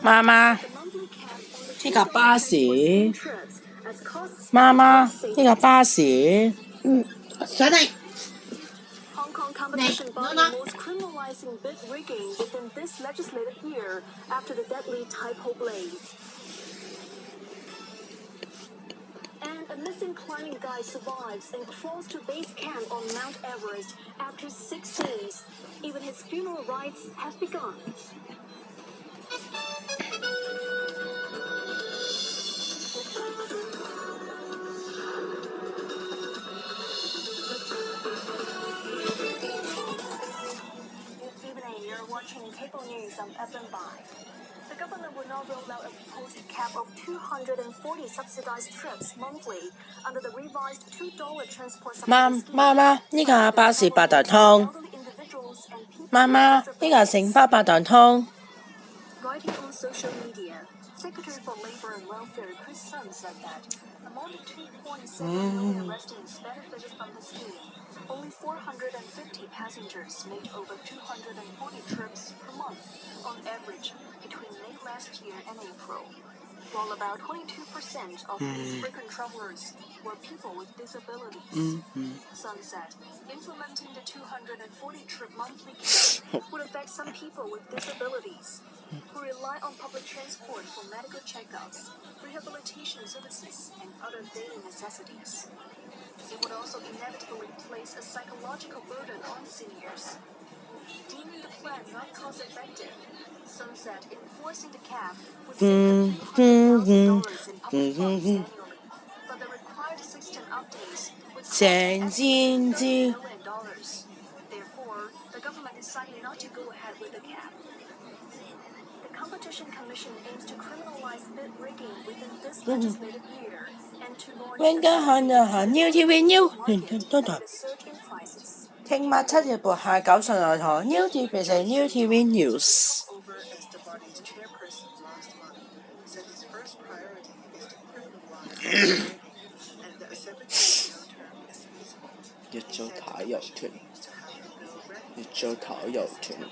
媽媽，呢架巴士。媽媽，呢架巴士。上嚟。Hong Kong competition body most criminalizing bid rigging within this legislative year after the deadly typo blaze. And a missing climbing guy survives and crawls to base camp on Mount Everest after 6 days. Even his funeral rites have begun. You're watching cable news on FM5. The government will now roll out a proposed cap of 240 subsidized trips monthly under the revised $2 transport subsidy scheme. 媽媽，呢架巴士八達通。媽媽，呢架城巴八達通。Writing on social media, Secretary for Labor and Welfare Chris Sun said that among the 2.7 million residents benefited from the scheme, only 450 passengers made over 240 trips per month, on average, between May last year and April. While about 22% of these frequent travelers were people with disabilities. Sun said implementing the 240-trip monthly cap would affect some people with disabilities who rely on public transport for medical checkups, rehabilitation services, and other daily necessities. It would also inevitably place a psychological burden on seniors. Deeming the plan not cost-effective, Sun said enforcing the cap would save a few $100,000 in public funds annually, but the required 16 updates would cost an estimated $30 million. Therefore, the government decided not to go ahead with the cap. The Competition Commission aims to criminalize bid rigging within this legislative year and to launch a surge in prices. 聽晚7月8下9上來台 New TV 變成 New TV News。越做體育團，越做體育團。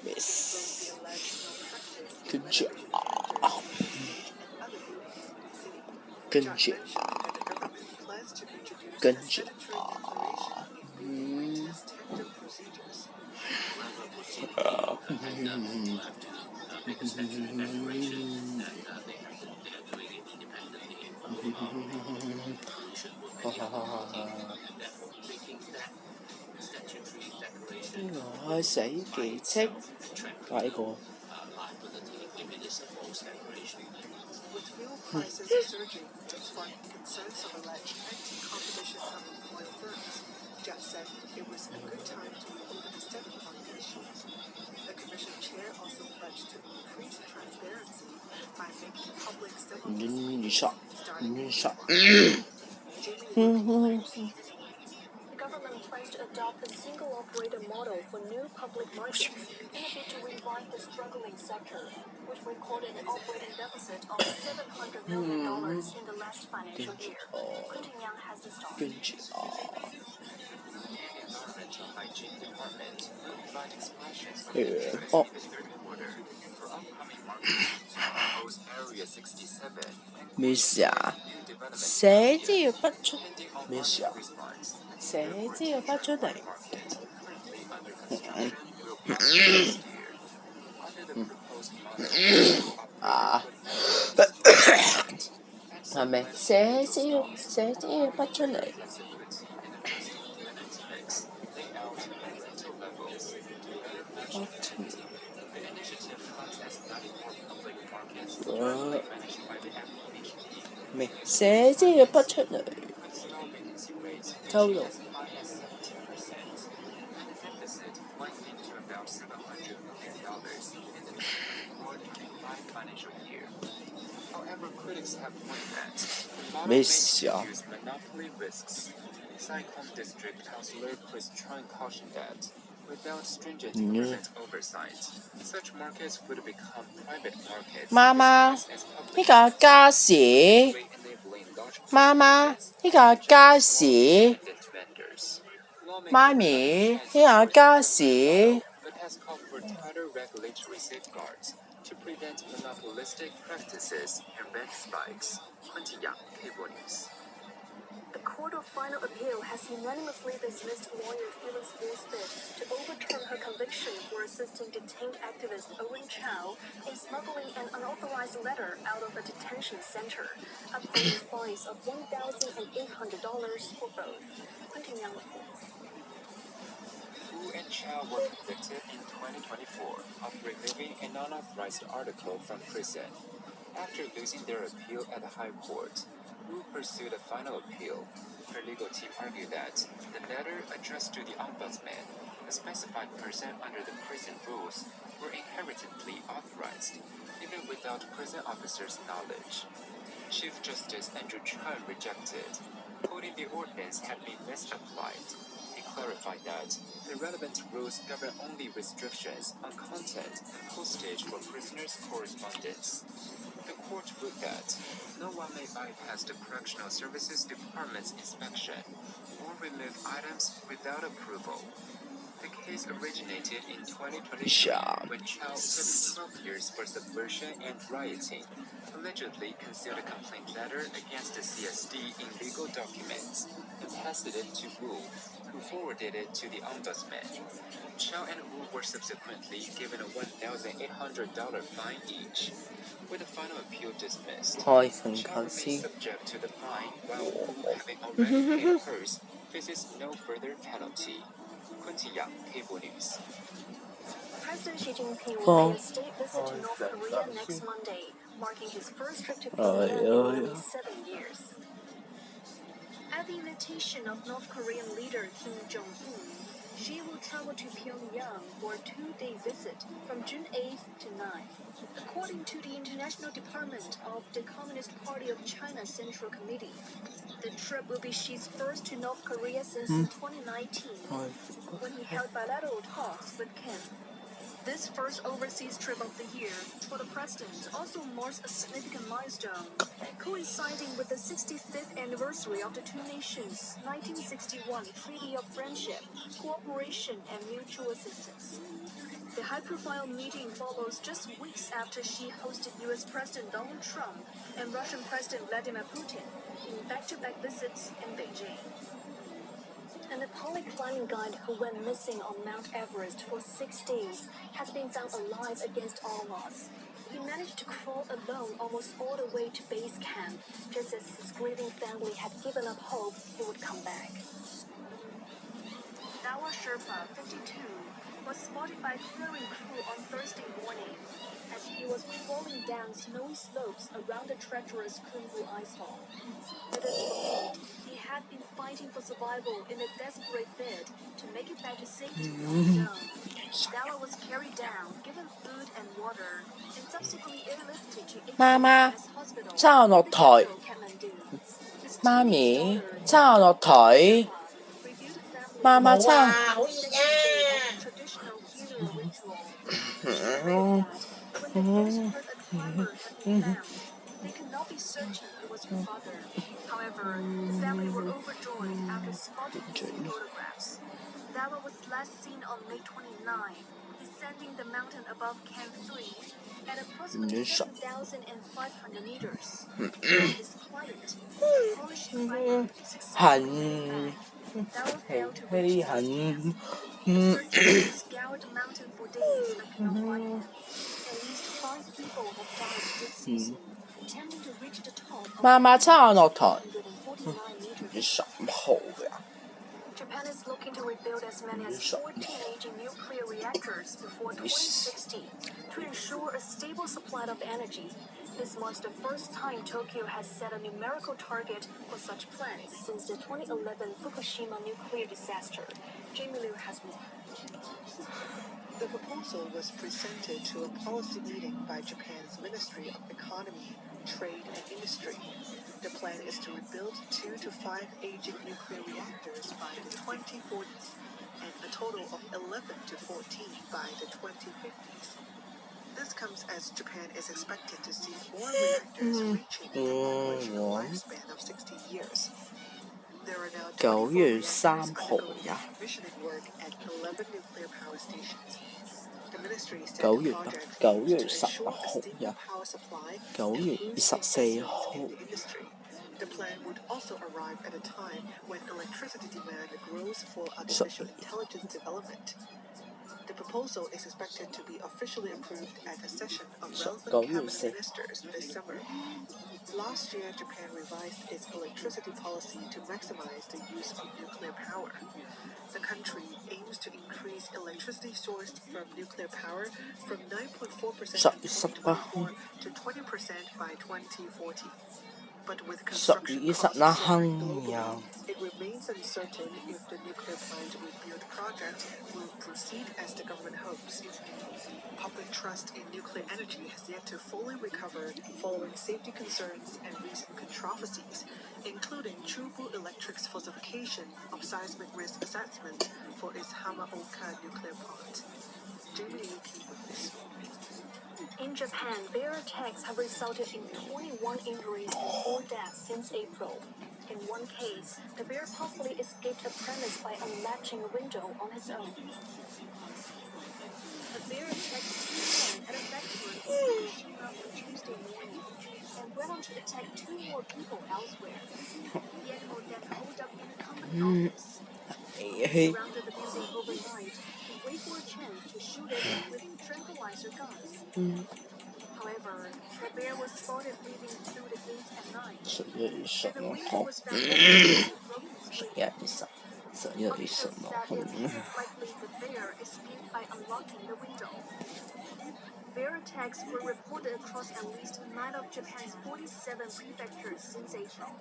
Yes. Good job. Good job. Good job.我死記戚，睇過。With fuel prices surging, sparking concerns of alleged anti-competition from oil firms, Jack said it was a good time to reopen a study on the issue. The commission chair also pledged to increase transparency by making public The government plans to adopt a single operator model for new public markets in a bid to revive the struggling sector, which recorded an operating deficit of $700 million in the last financial year. Quentin Yang has the story.咩事啊？寫資料不出咩事啊？寫資料不出嚟。係咪寫資料不出嚟？咩寫資料不出嚟？透露。financial year. However, critics have pointed that the model 没 may 想 introduce monopoly risks. Cyclone District Councillor Chris Chung cautioned that without stringent government oversight, such markets would become private markets 媽媽， disguised as 呢 public 個加時。 greatly enabling large 媽媽， corporations 呢個加時。 independent vendors. 媽咪，呢個加時。 But has called for tighter regulatory safeguards to prevent monopolistic practices and rent spikes. 昆阳 Cable News. The Court of Final Appeal has unanimously dismissed lawyer Felix Wu's bid to overturn her conviction for assisting detained activist Owen Chow in smuggling an unauthorized letter out of a detention center, upholding fines of $1,800 for both. Yang reports. Wu and Chow were convicted in 2024 of removing an unauthorized article from prison. After losing their appeal at the High Court, Wu pursued a final appeal. Her legal team argued that the letter addressed to the ombudsman, a specified person under the prison rules, were inherently authorized, even without prison officers' knowledge. Chief Justice Andrew Chun rejected, holding the ordinance had been misapplied. He clarified that the relevant rules govern only restrictions on content and postage for prisoners' correspondence. The court ruled that no one may bypass the Correctional Services Department's inspection or remove items without approval. The case originated in 2023 when Chow served 12 years for subversion and rioting, allegedly concealed a complaint letter against the CSD in legal documents, and passed it to Wu, who forwarded it to the ombudsman. Chow and Wu were subsequently given a $1,800 fine each. With the final appeal dismissed, Chow remains subject to the fine, while Wu, having already paid hers, faces no further penalty. Yang Cable News. President Xi Jinping will pay a state visit to North Korea next Monday, marking his first trip to Pyongyang in nearly 7 years. At the invitation of North Korean leader Kim Jong-un, Xi will travel to Pyongyang for a 2-day visit from June 8th to 9th. According to the International Department of the Communist Party of China Central Committee, the trip will be Xi's first to North Korea since 2019, when he held bilateral talks with Kim. This first overseas trip of the year for the president also marks a significant milestone, coinciding with the 65th anniversary of the two nations' 1961 Treaty of Friendship, Cooperation and Mutual Assistance. The high-profile meeting follows just weeks after Xi hosted U.S. President Donald Trump and Russian President Vladimir Putin in back-to-back visits in Beijing. A Nepali climbing guide who went missing on Mount Everest for 6 days has been found alive against all odds. He managed to crawl alone almost all the way to base camp, just as his grieving family had given up hope he would come back. Dawa Sherpa, 52, was spotted by clearing crew on Thursday morning as he was crawling down snowy slopes around the treacherous Khumbu icefall. It is believed he had been fighting for survival in a desperate bid to make it back to safety on his own. Dawa was carried down, given food and water, and subsequently airlifted to HOY's hospital in the capital, Kathmandu. His teenage daughter, 媽媽撐。 traditional funeral ritual. She added that when they first heard a climber had been found, they could not be certain it was her father. However, the family were overjoyed after spotting missing photographs. Dawa was last seen on May 29, descending the mountain above Camp 3 at approximately 7,500 meters. While his client, a Polish climber, successfully came back. Dawa failed to reach his camp. The search team scoured the mountain for days but could not find him. At least 5 people have died this season, attempting to reach the top of 149 meters. Japan is looking to rebuild as many as 14 aging nuclear reactors before 2060 to ensure a stable supply of energy. This marks the first time Tokyo has set a numerical target for such plants since the 2011 Fukushima nuclear disaster. Jamie Liu has more. The proposal was presented to a policy meeting by Japan's Ministry of Economy, Trade and Industry. The plan is to rebuild 2 to 5 aging nuclear reactors by the 2040s and a total of 11 to 14 by the 2050s. This comes as Japan is expected to see more reactors reaching the operational lifespan of 60 years. There are now 24 reactors undergoing commissioning work at 11 nuclear power stations. The ministry said the project aims to ensure a stable power supply and boost investments in the industry. The plan would also arrive at a time when electricity demand grows for artificial intelligence development. The proposal is expected to be officially approved at a session of relevant cabinet ministers this summer. Last year, Japan revised its electricity policy to maximize the use of nuclear power. The country aims to increase electricity sourced from nuclear power from 9.4% in 2024 to 20% by 2040. But with construction costs soaring globally, it remains uncertain if the nuclear plant rebuild project will proceed as the government hopes. Public trust in nuclear energy has yet to fully recover following safety concerns and recent controversies, including Chubu Electric's falsification of seismic risk assessment for its Hamaoka nuclear plant. Jamie Yuki with this. In Japan, bear attacks have resulted in 21 injuries and 4 deaths since April. In one case, the bear possibly escaped a premise by unlatching a window on his own. A bear attacked 2 men at a factory in Fukushima on Tuesday morning and went on to attack 2 more people elsewhere. The animal then holed up in a company office. Surrounded the building overnight to wait for a chance to shoot it with tranquilizer guns. However, the bear was spotted leaving through the gates at night. And the window was found open with a broken screen. Officials said it's likely the bear escaped by unlocking the window. Bear attacks were reported across at least 9 of Japan's 47 prefectures since April.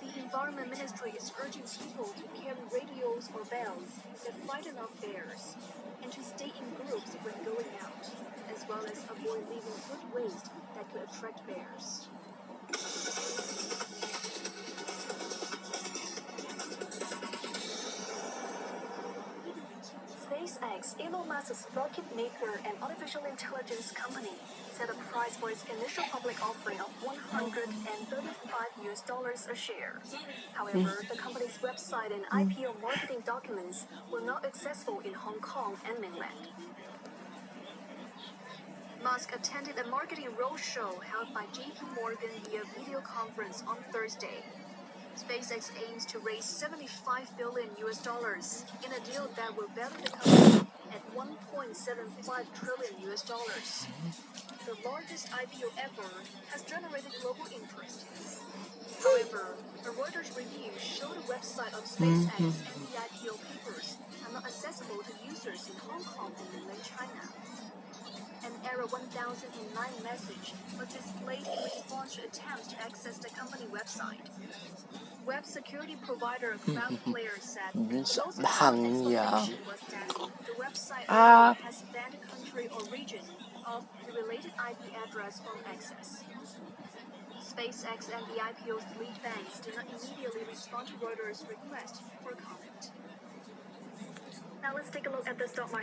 The Environment Ministry is urging people to carry radios or bells that frighten off bears, and to stay in groups when going out, as well as avoid leaving food waste that could attract bears. SpaceX, Elon Musk's rocket maker and artificial intelligence company, set a price for its initial public offering of $135 a share. However, the company's website and IPO marketing documents were not accessible in Hong Kong and mainland. Musk attended a marketing roadshow held by JP Morgan via video conference on Thursday. SpaceX aims to raise $75 billion in a deal that will value the company at $1.75 trillion. The largest IPO ever has generated global interest. However, a Reuters review showed a website of SpaceX and the IPO papers are not accessible to users in Hong Kong and mainland China. An Error 1009 message was displayed in response to attempts to access the company website. Web security provider Cloudflare said the most common explanation was that the website owner has banned country or region of the related IP address from access. SpaceX and the IPO's lead banks did not immediately respond to Reuters' request for comment. Now let's take a look at the stock market.